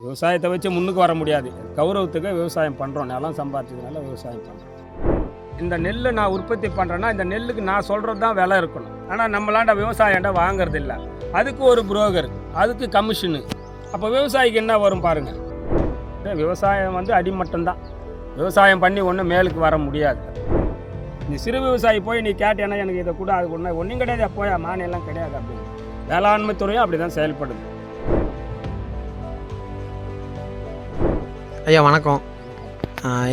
விவசாயத்தை வச்சு முன்னுக்கு வர முடியாது. கௌரவத்துக்கு விவசாயம் பண்ணுறோம். நிலம் சம்பாதிச்சதுனால விவசாயம் பண்ணுறோம். இந்த நெல் நான் உற்பத்தி பண்ணுறேன்னா இந்த நெல்லுக்கு நான் சொல்கிறது தான் விலை இருக்கணும். ஆனால் நம்மளாண்ட விவசாயம்ட வாங்குறது இல்லை. அதுக்கு ஒரு புரோக்கர், அதுக்கு கமிஷனு. அப்போ விவசாயிக்கு என்ன வரும் பாருங்கள். விவசாயம் அடிமட்டம்தான். விவசாயம் பண்ணி ஒன்றும் மேலுக்கு வர முடியாது. நீ சிறு விவசாயி போய் நீ கேட்டேன்னா எனக்கு இதை கூட அது ஒன்றும் கிடையாது, போயா மானியெல்லாம் கிடையாது அப்படின்னு. வேளாண்மை துறையும் அப்படி தான் செயல்படுது. ஐயா வணக்கம்.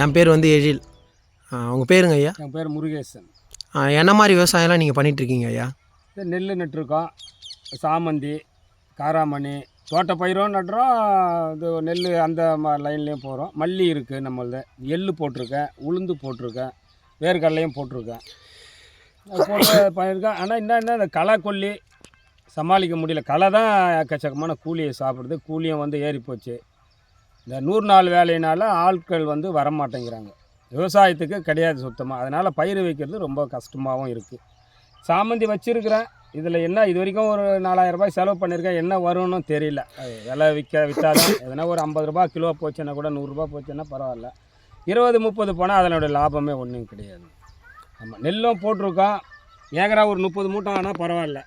என் பேர் எழில். உங்கள் பேருங்க ஐயா? என் பேர் முருகேசன். என்ன மாதிரி விவசாயம்லாம் நீங்கள் பண்ணிகிட்ருக்கீங்க ஐயா? நெல் நட்டுருக்கோம், சாமந்தி, காராமணி, தோட்ட பயிரும் நட்டுறோம். இது நெல் அந்த லைன்லேயும் போகிறோம். மல்லி இருக்குது நம்மளது. எள்ளு போட்டிருக்கேன், உளுந்து போட்டிருக்கேன், வேர்க்கடலையும் போட்டிருக்கேன். போட்டு பண்ணியிருக்கேன். ஆனால் என்ன இந்த களை கொல்லி சமாளிக்க முடியல. களை தான் எக்கச்சக்கமான கூலியை சாப்பிடுது. கூலியும் ஏறி போச்சு. இந்த 100 நாள் வேலையினால் ஆட்கள் வரமாட்டேங்கிறாங்க. விவசாயத்துக்கு கிடையாது சுத்தமாக. அதனால் பயிர் வைக்கிறது ரொம்ப கஷ்டமாகவும் இருக்குது. சாமந்தி வச்சுருக்கிறேன். இதில் என்ன இது வரைக்கும் ஒரு 4000 ரூபாய் செலவு பண்ணியிருக்கேன். என்ன வரும்னு தெரியல. விலை விற்றாதான் எதனா ஒரு 50 ரூபா கிலோ போச்சுன்னா கூட 100 ரூபா போச்சுன்னா பரவாயில்ல. 20-30 போனால் அதனுடைய லாபமே ஒன்றும் கிடையாது. ஆமாம், நெல்லும் போட்டிருக்கோம். ஏக்கரா ஒரு 30 மூட்டை ஆனால் பரவாயில்ல.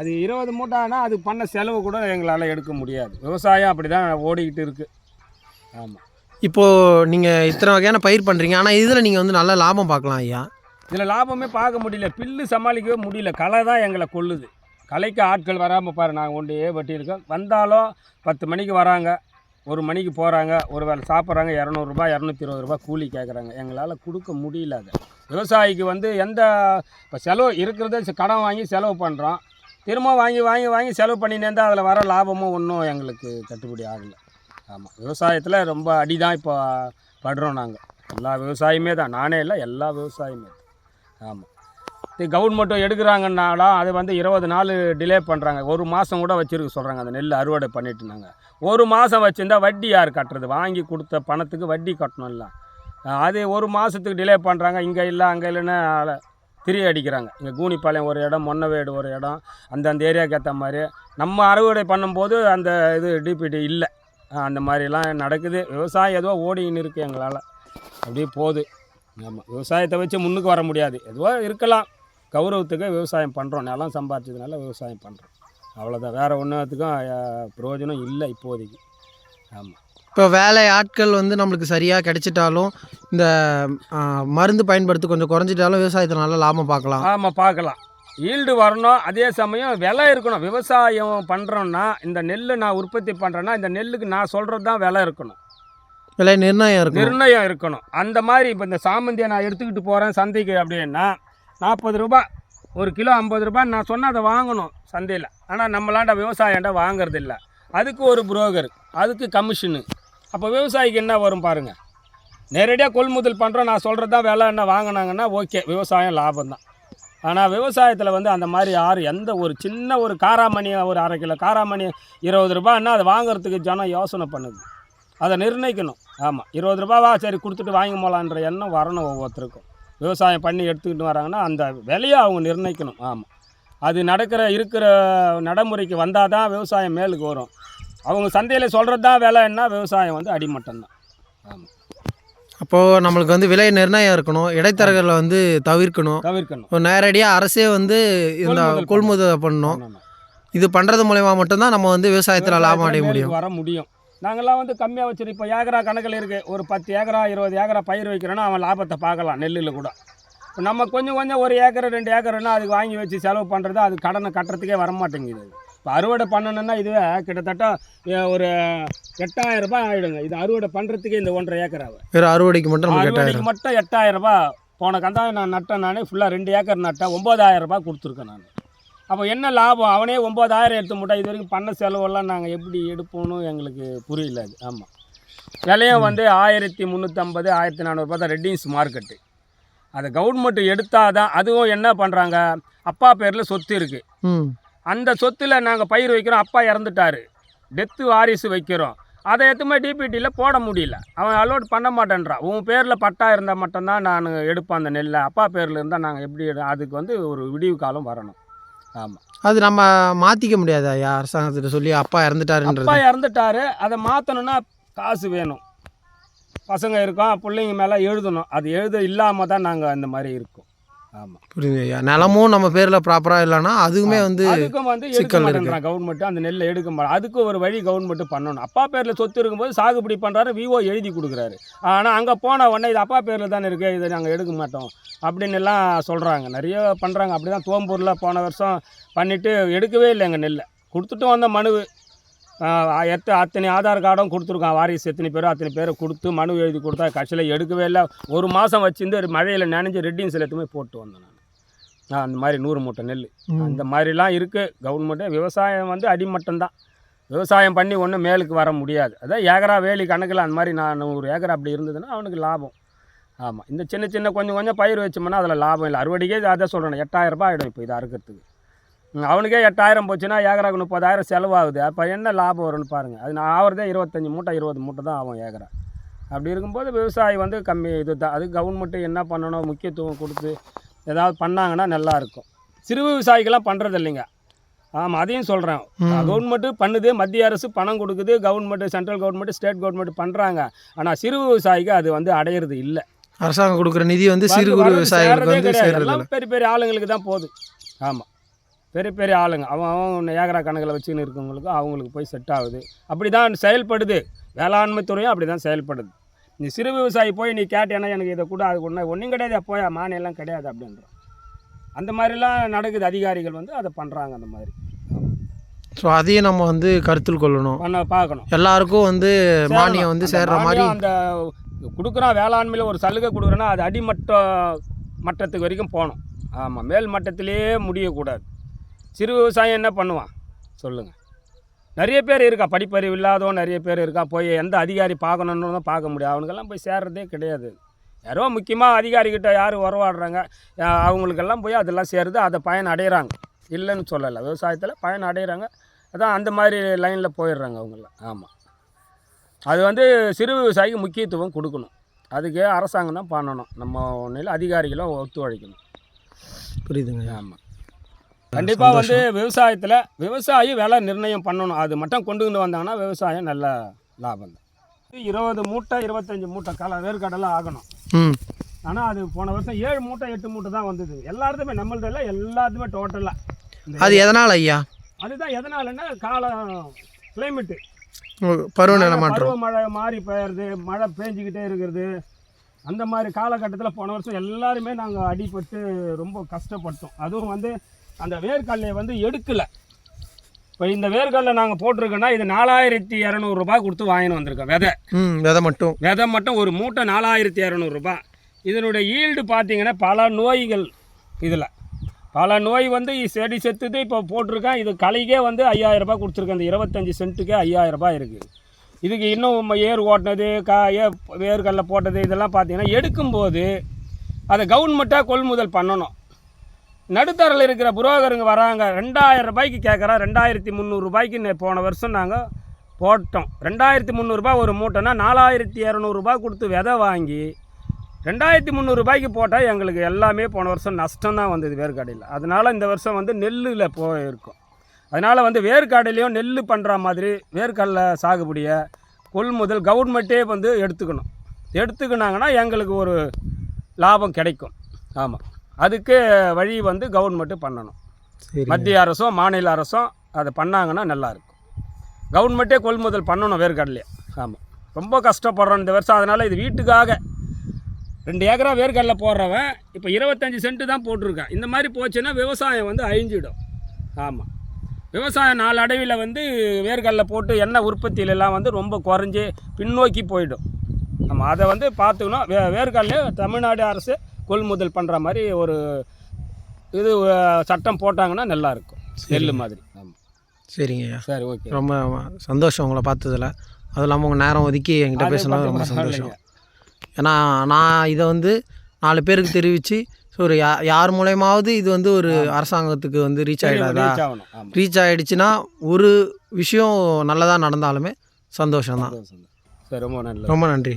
அது 20 மூட்டை ஆனால் அது பண்ண செலவு கூட எங்களால் எடுக்க முடியாது. விவசாயம் அப்படி தான் ஓடிக்கிட்டு இருக்குது. ஆமாம். இப்போது நீங்கள் இத்தனை வகையான பயிர் பண்ணுறீங்க. ஆனால் இதில் நீங்கள் நல்ல லாபம் பார்க்கலாம் ஐயா. இதில் லாபமே பார்க்க முடியல. பில்லு சமாளிக்கவே முடியல. களை தான் எங்களை கொல்லுது. களைக்கு ஆட்கள் வராமல் பாரு. நாங்கள் ஒன்றையே வெட்டியிருக்கோம். வந்தாலும் 10 மணிக்கு வராங்க, 1 மணிக்கு போகிறாங்க, ஒரு வேளை சாப்பிட்றாங்க. 200 ரூபா 220 ரூபா கூலி கேட்குறாங்க. எங்களால் கொடுக்க முடியல. அது விவசாயிக்கு எந்த இப்போ செலவு இருக்கிறத கடன் வாங்கி செலவு பண்ணுறோம். திரும்ப வாங்கி செலவு பண்ணினே இருந்தால் அதில் வர லாபமும் ஒன்றும் எங்களுக்கு கட்டுப்படி ஆகலை. ஆமாம், விவசாயத்தில் ரொம்ப அடி தான் இப்போ படுறோம் நாங்கள். எல்லா விவசாயமே தான், நானே இல்லை, எல்லா விவசாயமே தான். ஆமாம், இது கவர்மெண்ட்டும் எடுக்கிறாங்கன்னாலும் அது 20 நாள் டிலே பண்ணுறாங்க. 1 மாதம் கூட வச்சுருக்க சொல்கிறாங்க. அந்த நெல் அறுவடை பண்ணிட்டு நாங்கள் 1 மாதம் வச்சுருந்தா வட்டி யார் கட்டுறது? வாங்கி கொடுத்த பணத்துக்கு வட்டி கட்டணும்ல. அது 1 மாதத்துக்கு டிலே பண்ணுறாங்க. இங்கே இல்லை அங்கே இல்லைன்னு திரி அடிக்கிறாங்க. இங்கே கூனிப்பாளையம் ஒரு இடம், மொன்னவேடு ஒரு இடம், அந்தந்த ஏரியாவுக்கு ஏற்ற மாதிரி. நம்ம அறுவடை பண்ணும்போது அந்த இது டிபிடி இல்லை. அந்த மாதிரிலாம் நடக்குது. விவசாயம் ஏதோ ஓடின்னு இருக்குது. எங்களால் அப்படியே போகுது. ஆமாம், விவசாயத்தை வச்சு முன்னுக்கு வர முடியாது. எதுவோ இருக்கலாம். கௌரவத்துக்கு விவசாயம் பண்ணுறோம். நிலம் சம்பாதிச்சதுனால விவசாயம் பண்ணுறோம். அவ்வளோதான். வேறு ஒன்றுத்துக்கும் பிரயோஜனம் இல்லை இப்போதைக்கு. ஆமாம். இப்போ வேலை ஆட்கள் நம்மளுக்கு சரியாக கிடைச்சிட்டாலும், இந்த மருந்து பயன்படுத்தி கொஞ்சம் குறைஞ்சிட்டாலும் விவசாயத்தில் நல்லா லாபம் பார்க்கலாம். ஆமாம், பார்க்கலாம். ஈல்டு வரணும். அதே சமயம் விலை இருக்கணும். விவசாயம் பண்ணுறோன்னா இந்த நெல் நான் உற்பத்தி பண்ணுறேன்னா இந்த நெல்லுக்கு நான் சொல்கிறது தான் விலை இருக்கணும். விலை நிர்ணயம் இருக்கணும். அந்த மாதிரி இப்போ இந்த சாமந்தியை நான் எடுத்துக்கிட்டு போகிறேன் சந்தைக்கு அப்படின்னா 40 ரூபா ஒரு கிலோ, 50 ரூபான்னு நான் சொன்னால் அதை வாங்கணும் சந்தையில். ஆனால் நம்மளாண்ட விவசாயம்ட வாங்கிறது இல்லை. அதுக்கு ஒரு புரோக்கர், அதுக்கு கமிஷனு. அப்போ விவசாயிக்கு என்ன வரும் பாருங்கள். நேரடியாக கொள்முதல் பண்ணுறோம், நான் சொல்கிறது தான் விலை என்ன வாங்கினாங்கன்னா ஓகே, விவசாயம் லாபம் தான். ஆனால் விவசாயத்தில் அந்த மாதிரி யார் எந்த ஒரு சின்ன ஒரு காராமணி, ஒரு 1/2 கிலோ காராமணி 20 ரூபான்னா அதை வாங்குறதுக்கு ஜனம் யோசனை பண்ணுது. அதை நிர்ணயிக்கணும். ஆமாம், 20 ரூபாவா சரி கொடுத்துட்டு வாங்கி போகலான்ற எண்ணம் வரணும் ஒவ்வொருத்தருக்கும். விவசாயம் பண்ணி எடுத்துக்கிட்டு வராங்கன்னா அந்த விலையை அவங்க நிர்ணயிக்கணும். ஆமாம், அது இருக்கிற நடைமுறைக்கு வந்தால் தான் விவசாயம் மேலுக்கு வரும். அவங்க சந்தையில் சொல்கிறது தான் விலைன்னா விவசாயம் அடிமட்டம்தான். ஆமாம். அப்போது நம்மளுக்கு விலை நிர்ணயம் இருக்கணும். இடைத்தரகர்களை தவிர்க்கணும். ஒரு நேரடியாக அரசே இந்த கொள்முதல் பண்ணணும். இது பண்ணுறது மூலயமா மட்டும்தான் நம்ம விவசாயத்தில் லாபம் அடைய வர முடியும். நாங்கள்லாம் கம்மியாக வச்சுருக்கோம். இப்போ ஏக்கரா கணக்கில் இருக்குது. ஒரு 10 ஏக்கரா 20 ஏக்கரா பயிர் வைக்கிறோன்னா அவன் லாபத்தை பார்க்கலாம் நெல்லில் கூட. இப்போ நம்ம கொஞ்சம் 1 ஏக்கர் 2 ஏக்கர்னா அதுக்கு வாங்கி வச்சு செலவு பண்ணுறது, அது கடனை கட்டுறதுக்கே வரமாட்டேங்குது. இப்போ அறுவடை பண்ணணுன்னா இதுவே கிட்டத்தட்ட ஒரு 8000 ரூபாய் ஆகிடுங்க. இது அறுவடை பண்ணுறதுக்கே இந்த 1.5 ஏக்கராவை அறுவடைக்கு மட்டும் 8000 ரூபாய். போன கந்தாவை நான் நட்டேன். நான் ஃபுல்லாக 2 ஏக்கர் நட்டேன். 9000 ரூபாய் கொடுத்துருக்கேன் நான். அப்போ என்ன லாபம்? அவனே 9000 எடுத்து முட்டை. இது வரைக்கும் பண்ண செலவெல்லாம் நாங்கள் எப்படி எடுப்போன்னு எங்களுக்கு புரியல அது. ஆமாம், விலையும் 1350 1400 ரூபா தான் ரெட்டின்ஸ் மார்க்கெட்டு. அதை கவர்மெண்ட் எடுத்தால் தான். அதுவும் என்ன பண்ணுறாங்க, அப்பா பேரில் சொத்து இருக்குது. அந்த சொத்தில் நாங்கள் பயிர் வைக்கிறோம். அப்பா இறந்துட்டார், டெத்து வாரிசு வைக்கிறோம். அதை எதுவுமே டிபிடியில் போட முடியல. அவன் அலோட் பண்ண மாட்டேன்றான். உன் பேரில் பட்டா இருந்தால் மட்டும்தான் நான் எடுப்பேன் அந்த நெல்லை. அப்பா பேரில் இருந்தால் நாங்கள் எப்படி அதுக்கு ஒரு விடிவு காலம் வரணும். ஆமாம். அது நம்ம மாற்றிக்க முடியாது ஐயா, அரசாங்கத்திட்ட சொல்லி அப்பா இறந்துட்டாருன்றது. அப்பா இறந்துட்டாரு, அதை மாற்றணுன்னா காசு வேணும். பசங்க இருக்கோம், பிள்ளைங்க மேலே எழுதணும். அது இல்லாமல் தான் நாங்கள் அந்த மாதிரி இருக்கோம். ஆமாம், புரியுது ஐயா. நிலமும் நம்ம பேரில் ப்ராப்பராக இல்லைன்னா அதுக்குமே வந்து அதுக்கும் வந்து எடுக்க மாட்டேன்றான் கவர்மெண்ட்டு. அந்த நெல்லை எடுக்க மாட்டேன். அதுக்கு ஒரு வழி கவர்மெண்ட்டு பண்ணணும். அப்பா பேரில் சொத்து இருக்கும்போது சாகுபடி பண்ணுறாரு, விவோ எழுதி கொடுக்குறாரு. ஆனால் அங்கே போன உடனே இது அப்பா பேரில் தானே இருக்குது, இதை நாங்கள் எடுக்க மாட்டோம் அப்படின்னு எல்லாம் சொல்கிறாங்க. நிறைய பண்ணுறாங்க. அப்படி தான் தோம்பூரில் போன வருஷம் பண்ணிவிட்டு எடுக்கவே இல்லை எங்கள் நெல்லை. கொடுத்துட்டு வந்த மனு அத்தனை ஆதார் கார்டும் கொடுத்துருக்கான். வாரிசு எத்தனை பேரோ அத்தனை பேரை கொடுத்து மனு எழுதி கொடுத்தா கட்சியில் எடுக்கவே இல்லை. ஒரு மாதம் வச்சுருந்து மழையில் நனைஞ்சு ரெட்டின்ஸில் எடுத்துமே போட்டு வந்தேன் நான். அந்த மாதிரி 100 மூட்டை நெல் அந்த மாதிரிலாம் இருக்குது. கவர்மெண்ட்டு விவசாயம் வந்து அடிமட்டம்தான். விவசாயம் பண்ணி ஒன்றும் மேலுக்கு வர முடியாது. அதான் ஏக்கரா வேலி கணக்கில் அந்த மாதிரி 100 ஏக்கர் அப்படி இருந்ததுன்னா அவனுக்கு லாபம். ஆமாம், இந்த சின்ன சின்ன கொஞ்சம் கொஞ்சம் பயிர் வச்சோம்னா அதில் லாபம் இல்லை. அறுவடைக்கே அதை சொல்கிறேன், 8000 ரூபாய் ஆகிடும் இப்போ இதை அறுக்கிறதுக்கு. அவனுக்கே 8000 போச்சுன்னா ஏக்கராக்கு 30,000 செலவாகுது. அப்போ என்ன லாபம் வரும்னு பாருங்கள். அது நான் ஆகிறதே 25 மூட்டை 20 மூட்டை தான் ஆகும் ஏக்கரா. அப்படி இருக்கும்போது விவசாயி வந்து கம்மி இது தான். அது கவர்மெண்ட்டு என்ன பண்ணணும், முக்கியத்துவம் கொடுத்து ஏதாவது பண்ணாங்கன்னா நல்லாயிருக்கும். சிறு விவசாயிகள்லாம் பண்ணுறது இல்லைங்க. ஆமாம், அதையும் சொல்கிறேன். கவர்மெண்ட்டு பண்ணுது, மத்திய அரசு பணம் கொடுக்குது, government central government state government பண்ணுறாங்க. ஆனால் சிறு விவசாயிக்கு அது வந்து அடையிறது இல்லை. அரசாங்கம் கொடுக்குற நிதி வந்து சிறு குறு விவசாயிகளுக்கு வந்து எல்லாம் பெரிய பெரிய ஆளுங்களுக்கு தான் போகுது. ஆமாம், பெரிய பெரிய ஆளுங்க அவன் ஏக்கரா கணக்கில் வச்சுன்னு இருக்கவங்களுக்கு அவங்களுக்கு போய் செட் ஆகுது. அப்படி தான் செயல்படுது. வேளாண்மை துறையும் அப்படி தான் செயல்படுது. நீ சிறு விவசாயி போய் நீ கேட்டேன்னா எனக்கு இதை கூட அது ஒன்றும் கிடையாது, போய் மானியெல்லாம் கிடையாது அப்படின்றோம். அந்த மாதிரிலாம் நடக்குது. அதிகாரிகள் வந்து அதை பண்ணுறாங்க அந்த மாதிரி. ஸோ அதையும் நம்ம வந்து கருத்தில் கொள்ளணும், பார்க்கணும். எல்லாருக்கும் வந்து மானியம் வந்து சேர்ற மாதிரி அந்த கொடுக்குறான். வேளாண்மையில் ஒரு சலுகை கொடுக்குறோன்னா அது மட்டத்துக்கு வரைக்கும் போகணும். ஆமாம், மேல் மட்டத்திலேயே முடியக்கூடாது. சிறு விவசாயம் என்ன பண்ணுவான் சொல்லுங்கள்? நிறைய பேர் இருக்கா, படிப்பறிவு இல்லாதவன் நிறைய பேர் இருக்கா. போய் எந்த அதிகாரி பார்க்கணுன்னு தான் பார்க்க முடியும். அவனுக்கெல்லாம் போய் சேர்றதே கிடையாது. யாரோ முக்கியமாக அதிகாரிக்கிட்ட யார் உறவாடுறாங்க அவங்களுக்கெல்லாம் போய் அதெல்லாம் சேருது, அதை பயன் அடைகிறாங்க. இல்லைன்னு சொல்லலை, விவசாயத்தில் பயன் அடைகிறாங்க. அதான் அந்த மாதிரி லைனில் போயிடுறாங்க அவங்களாம். ஆமாம், அது வந்து சிறு விவசாயிக்கு முக்கியத்துவம் கொடுக்கணும். அதுக்கு அரசாங்கம் தான் பண்ணணும். நம்ம ஒன்றில் அதிகாரிகளும் ஒத்துழைக்கணும். புரியுதுங்க. ஆமாம், கண்டிப்பாக வந்து விவசாயத்தில் விவசாயி விலை நிர்ணயம் பண்ணணும். அது மட்டும் கொண்டு வந்தாங்கன்னா விவசாயம் நல்ல லாபம் தான். 20 மூட்டை 25 மூட்டை வேர்க்கடலை ஆகணும். ஆனால் அது போன வருஷம் 7 மூட்டை 8 மூட்டை தான் வந்தது. எல்லாத்துமே நம்மள்தெல்லாம் எல்லாத்துமே டோட்டலாக. அது எதனால் ஐயா? அதுதான் எதனாலன்னா கிளைமேட்டு, பருவமழை மாறி பெய்யறது, மழை பேஞ்சிக்கிட்டே இருக்கிறது. அந்த மாதிரி காலகட்டத்தில் போன வருஷம் எல்லாருமே நாங்கள் அடிபட்டு ரொம்ப கஷ்டப்பட்டோம். அதுவும் வந்து அந்த வேர்க்கடலையை வந்து எடுக்கலை. இப்போ இந்த வேர்க்கடலை நாங்கள் போட்டிருக்கோன்னா இது 4200 ரூபாய் கொடுத்து வாங்கின்னு வந்திருக்கோம். விதை மட்டும் ஒரு மூட்டை 4200 ரூபாய். இதனுடைய ஈல்டு பார்த்தீங்கன்னா பல நோய்கள், இதில் பல நோய் வந்து செடி செத்துது. இப்போ போட்டிருக்கேன், இது களைக்கே வந்து 5000 ரூபாய் கொடுத்துருக்கேன். இந்த 25 சென்ட்டுக்கே 5000 ரூபாய் இருக்குது. இதுக்கு இன்னும் ஏர் ஓட்டினது வேர்க்கடலை போட்டது இதெல்லாம் பார்த்தீங்கன்னா எடுக்கும்போது அதை கவர்மெண்ட்டாக கொள்முதல் பண்ணணும். நடுத்தரில் இருக்கிற புரோகருங்க வராங்க, 2000 ரூபாய்க்கு கேட்குறா. 2300 ரூபாய்க்கு போன வருஷம் நாங்கள் போட்டோம். 2300 ரூபாய் ஒரு மூட்டைனா 4200 ரூபாய் கொடுத்து விதை வாங்கி 2300 ரூபாய்க்கு போட்டால் எங்களுக்கு எல்லாமே போன வருஷம் நஷ்டம்தான் வந்தது வேர்க்கடையில். அதனால் இந்த வருஷம் வந்து நெல்லில் போயிருக்கும். அதனால் வந்து வேர்க்கடையிலையும் நெல் பண்ணுற மாதிரி வேர்க்கடலை சாகுபடியை கொள்முதல் கவர்மெண்ட்டே வந்து எடுத்துக்கினாங்கன்னா எங்களுக்கு ஒரு லாபம் கிடைக்கும். ஆமாம், அதுக்கு வழி வந்து கவர்மெண்ட்டு பண்ணணும். மத்திய அரசும் மாநில அரசும் அதை பண்ணாங்கன்னா நல்லாயிருக்கும். கவர்மெண்ட்டே கொள்முதல் பண்ணணும் வேர்க்கடலையே. ஆமாம், ரொம்ப கஷ்டப்படுறோம் இந்த வருஷம். அதனால் இது வீட்டுக்காக 2 ஏக்கரா வேர்க்கடலை போடுறவன் இப்போ 25 சென்ட்டு தான் போட்டிருக்கான். இந்த மாதிரி போச்சுன்னா விவசாயம் வந்து அழிஞ்சிடும். ஆமாம், விவசாயம் நாளடைவில் வந்து வேர்க்கடலை போட்டு எண்ணெய் உற்பத்தியிலலாம் வந்து ரொம்ப குறைஞ்சி பின்னோக்கி போயிடும். ஆமாம், அதை வந்து பார்த்துக்கணும். வேர்க்கடலையே தமிழ்நாடு அரசு கொள்முதல் பண்ணுற மாதிரி ஒரு இது சட்டம் போட்டாங்கன்னா நல்லாயிருக்கும், நெல் மாதிரி. ஆமாம், சரிங்க ஐயா. சரி, ஓகே. ரொம்ப சந்தோஷம் உங்களை பார்த்ததில். அதுவும் இல்லாமல் உங்கள் நேரம் ஒதுக்கி என்கிட்ட பேசினது ரொம்ப சந்தோஷம். ஏன்னா நான் இதை வந்து 4 பேருக்கு தெரிவித்து ஒரு யார் மூலயமாவது இது வந்து ஒரு அரசாங்கத்துக்கு வந்து ரீச் ஆகிடுச்சுன்னா ஒரு விஷயம் நல்லதாக நடந்தாலுமே சந்தோஷம்தான். ரொம்ப நன்றி.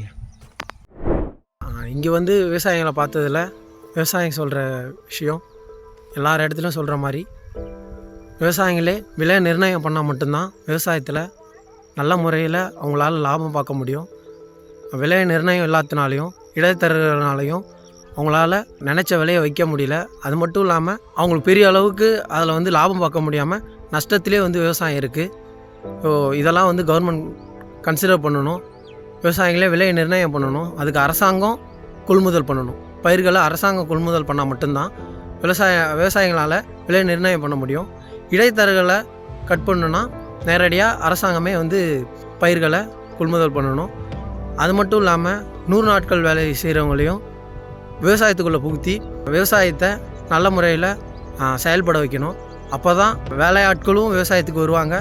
இங்கே வந்து விவசாயிகளை பார்த்ததில் விவசாயம் சொல்கிற விஷயம் எல்லார் இடத்துலையும் சொல்கிற மாதிரி விவசாயிகளே விலை நிர்ணயம் பண்ணால் மட்டும்தான் விவசாயத்தில் நல்ல முறையில் அவங்களால லாபம் பார்க்க முடியும். விலை நிர்ணயம் இல்லாதனாலையும் இடைத்தரகர்களாலையும் அவங்களால நினச்ச விலையை வைக்க முடியல. அது மட்டும் இல்லாமல் அவங்களுக்கு பெரிய அளவுக்கு அதில் வந்து லாபம் பார்க்க முடியாமல் நஷ்டத்திலே வந்து விவசாயம் இருக்குது. ஸோ இதெல்லாம் வந்து கவர்மெண்ட் கன்சிடர் பண்ணணும். விவசாயிகளே விலையை நிர்ணயம் பண்ணணும். அதுக்கு அரசாங்கம் கொள்முதல் பண்ணணும். பயிர்களை அரசாங்கம் கொள்முதல் பண்ணால் மட்டும்தான் விவசாயிகளால் விலை நிர்ணயம் பண்ண முடியும். இடைத்தரகர்களை கட் பண்ணணுன்னா நேரடியாக அரசாங்கமே வந்து பயிர்களை கொள்முதல் பண்ணணும். அது மட்டும் இல்லாமல் 100 நாட்கள் வேலை செய்கிறவங்களையும் விவசாயத்துக்குள்ளே புகுத்தி விவசாயத்தை நல்ல முறையில் செயல்பட வைக்கணும். அப்போ தான் வேலையாட்களும் விவசாயத்துக்கு வருவாங்க,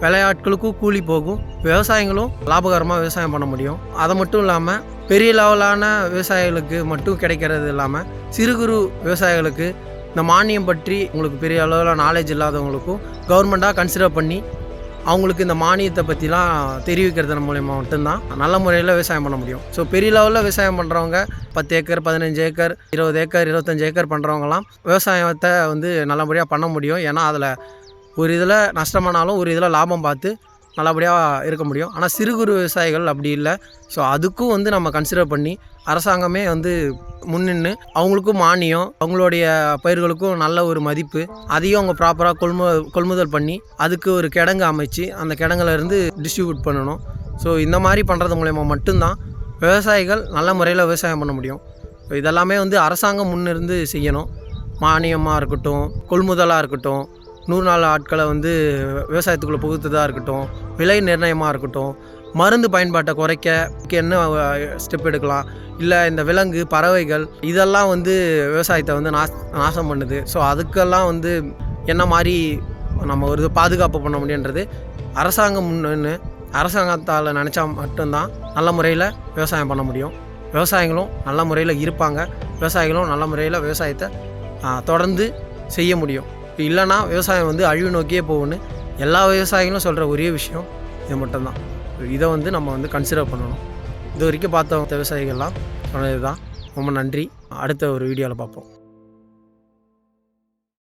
வேலையாட்களுக்கும் கூலி போகும், விவசாயிகளும் லாபகரமாக விவசாயம் பண்ண முடியும். அது மட்டும் இல்லாமல் பெரிய லெவலான விவசாயிகளுக்கு மட்டும் கிடைக்கிறது இல்லாமல் சிறு குறு விவசாயிகளுக்கு இந்த மானியம் பற்றி உங்களுக்கு பெரிய அளவில் நாலேஜ் இல்லாதவங்களுக்கும் கவர்மெண்ட்டாக கன்சிடர் பண்ணி அவங்களுக்கு இந்த மானியத்தை பற்றிலாம் தெரிவிக்கிறது மூலயமா மட்டும்தான் நல்ல முறையில் விவசாயம் பண்ண முடியும். ஸோ பெரிய லெவலில் விவசாயம் பண்ணுறவங்க 10 ஏக்கர் 15 ஏக்கர் 20 ஏக்கர் 25 ஏக்கர் பண்ணுறவங்கலாம் விவசாயத்தை வந்து நல்லபடியாக பண்ண முடியும். ஏன்னா அதில் ஒரு இதில் நஷ்டமானாலும் ஒரு இதில் லாபம் பார்த்து நல்லபடியாக இருக்க முடியும். ஆனால் சிறு குறு விவசாயிகள் அப்படி இல்லை. ஸோ அதுக்கும் வந்து நம்ம கன்சிடர் பண்ணி அரசாங்கமே வந்து முன்னின்று அவங்களுக்கும் மானியம், அவங்களுடைய பயிர்களுக்கும் நல்ல ஒரு மதிப்பு, அதையும் அவங்க ப்ராப்பராக கொள்முதல் பண்ணி அதுக்கு ஒரு கிடங்கு அமைச்சு அந்த கிடங்குல இருந்து டிஸ்ட்ரிபியூட் பண்ணணும். ஸோ இந்த மாதிரி பண்ணுறது மூலயமா மட்டும்தான் விவசாயிகள் நல்ல முறையில் விவசாயம் பண்ண முடியும். ஸோ இதெல்லாமே வந்து அரசாங்கம் முன்னிருந்து செய்யணும். மானியமாக இருக்கட்டும், கொள்முதலாக இருக்கட்டும், 100 நாள் ஆட்களை வந்து விவசாயத்துக்குள்ளே புகுத்துதாக இருக்கட்டும், விலை நிர்ணயமாக இருக்கட்டும், மருந்து பயன்பாட்டை குறைக்க என்ன ஸ்டெப் எடுக்கலாம், இல்லை இந்த விலங்கு பறவைகள் இதெல்லாம் வந்து விவசாயத்தை வந்து நாசம் பண்ணுது. ஸோ அதுக்கெல்லாம் வந்து என்ன மாதிரி நம்ம ஒரு பாதுகாப்பு பண்ண முடியுன்றது அரசாங்கம் முன்னு அரசாங்கத்தால் நினச்சா மட்டும்தான் நல்ல முறையில் விவசாயம் பண்ண முடியும். விவசாயிகளும் நல்ல முறையில் இருப்பாங்க, விவசாயிகளும் நல்ல முறையில் விவசாயத்தை தொடர்ந்து செய்ய முடியும். இல்லைனா விவசாயம் வந்து அழிவு நோக்கியே போகும்னு எல்லா விவசாயிகளும் சொல்கிற ஒரே விஷயம் இது மட்டும்தான். இதை வந்து நம்ம வந்து கன்சிடர் பண்ணணும். இது வரைக்கும் பார்த்த விவசாயிகள்லாம் சொன்னது தான். ரொம்ப நன்றி. அடுத்த ஒரு வீடியோவில் பார்ப்போம்.